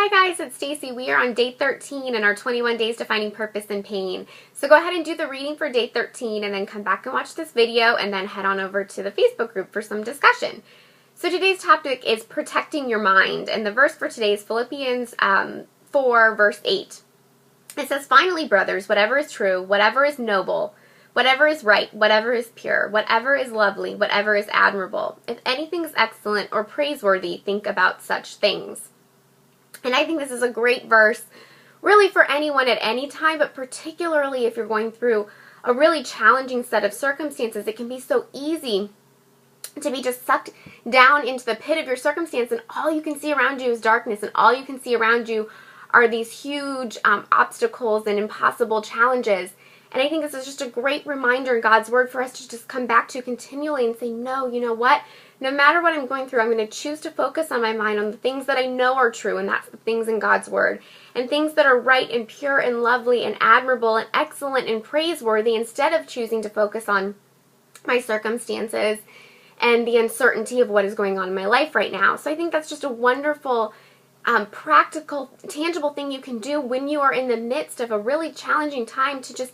Hi guys, it's Stacy. We are on day 13 in our 21 days to finding purpose in pain. So go ahead and do the reading for day 13 and then come back and watch this video and then head on over to the Facebook group for some discussion. So today's topic is protecting your mind, and the verse for today is Philippians 4 verse 8. It says, "Finally, brothers, whatever is true, whatever is noble, whatever is right, whatever is pure, whatever is lovely, whatever is admirable, if anything is excellent or praiseworthy, think about such things." And I think this is a great verse really for anyone at any time, but particularly if you're going through a really challenging set of circumstances. It can be so easy to be just sucked down into the pit of your circumstance, and all you can see around you is darkness, and all you can see around you are these huge obstacles and impossible challenges. And I think this is just a great reminder in God's Word for us to just come back to continually and say, no, you know what? No matter what I'm going through, I'm going to choose to focus on my mind on the things that I know are true, and that's the things in God's Word. And things that are right and pure and lovely and admirable and excellent and praiseworthy, instead of choosing to focus on my circumstances and the uncertainty of what is going on in my life right now. So I think that's just a wonderful practical, tangible thing you can do when you are in the midst of a really challenging time, to just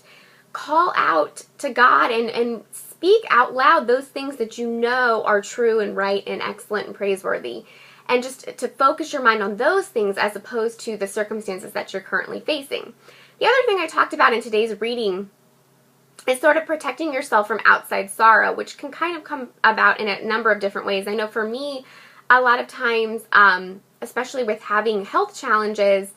call out to God and speak out loud those things that you know are true and right and excellent and praiseworthy, and just to focus your mind on those things as opposed to the circumstances that you're currently facing. The other thing I talked about in today's reading is sort of protecting yourself from outside sorrow, which can kind of come about in a number of different ways. I know for me, a lot of times, especially with having health challenges,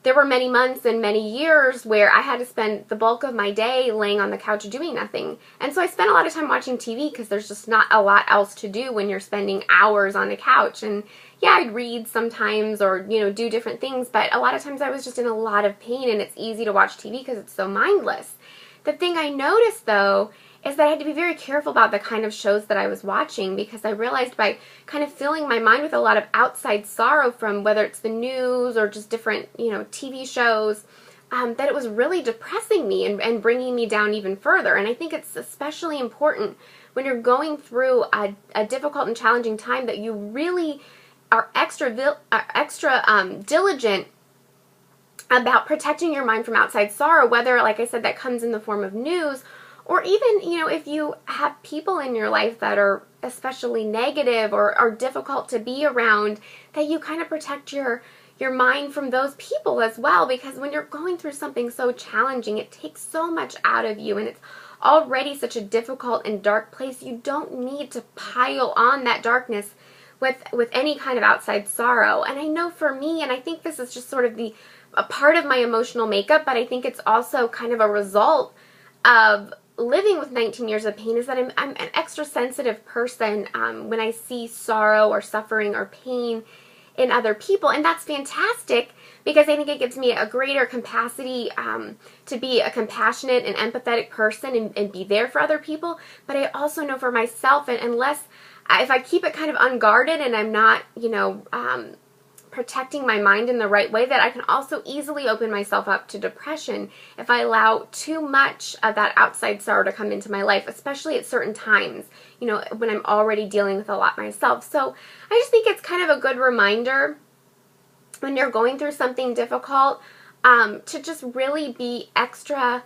there were many months and many years where I had to spend the bulk of my day laying on the couch doing nothing. And so I spent a lot of time watching TV because there's just not a lot else to do when you're spending hours on a couch. And yeah, I'd read sometimes or, do different things, but a lot of times I was just in a lot of pain, and it's easy to watch TV because it's so mindless. The thing I noticed, though, is that I had to be very careful about the kind of shows that I was watching, because I realized by kind of filling my mind with a lot of outside sorrow from whether it's the news or just different, TV shows, that it was really depressing me and bringing me down even further. And I think it's especially important when you're going through a difficult and challenging time that you really are extra diligent about protecting your mind from outside sorrow, whether, like I said, that comes in the form of news, or even, if you have people in your life that are especially negative or are difficult to be around, that you kind of protect your mind from those people as well. Because when you're going through something so challenging, it takes so much out of you, and it's already such a difficult and dark place. You don't need to pile on that darkness with any kind of outside sorrow. And I know for me, and I think this is just sort of a part of my emotional makeup, but I think it's also kind of a result of living with 19 years of pain, is that I'm an extra sensitive person when I see sorrow or suffering or pain in other people. And that's fantastic, because I think it gives me a greater capacity to be a compassionate and empathetic person and be there for other people. But I also know for myself, and if I keep it kind of unguarded and I'm not, protecting my mind in the right way, that I can also easily open myself up to depression if I allow too much of that outside sorrow to come into my life, especially at certain times, when I'm already dealing with a lot myself. So I just think it's kind of a good reminder when you're going through something difficult to just really be extra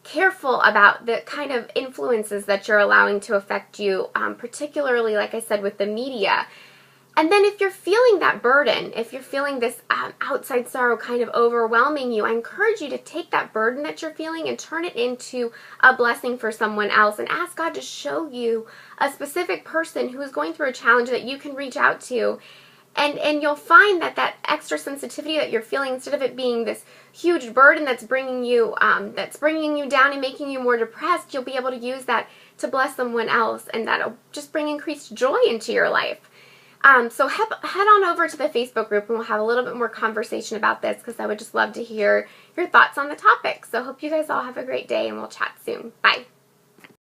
careful about the kind of influences that you're allowing to affect you, particularly, like I said, with the media. And then if you're feeling that burden, if you're feeling this outside sorrow kind of overwhelming you, I encourage you to take that burden that you're feeling and turn it into a blessing for someone else, and ask God to show you a specific person who is going through a challenge that you can reach out to. And you'll find that extra sensitivity that you're feeling, instead of it being this huge burden that's bringing you down and making you more depressed, you'll be able to use that to bless someone else, and that'll just bring increased joy into your life. So head on over to the Facebook group, and we'll have a little bit more conversation about this, because I would just love to hear your thoughts on the topic. So hope you guys all have a great day, and we'll chat soon. Bye.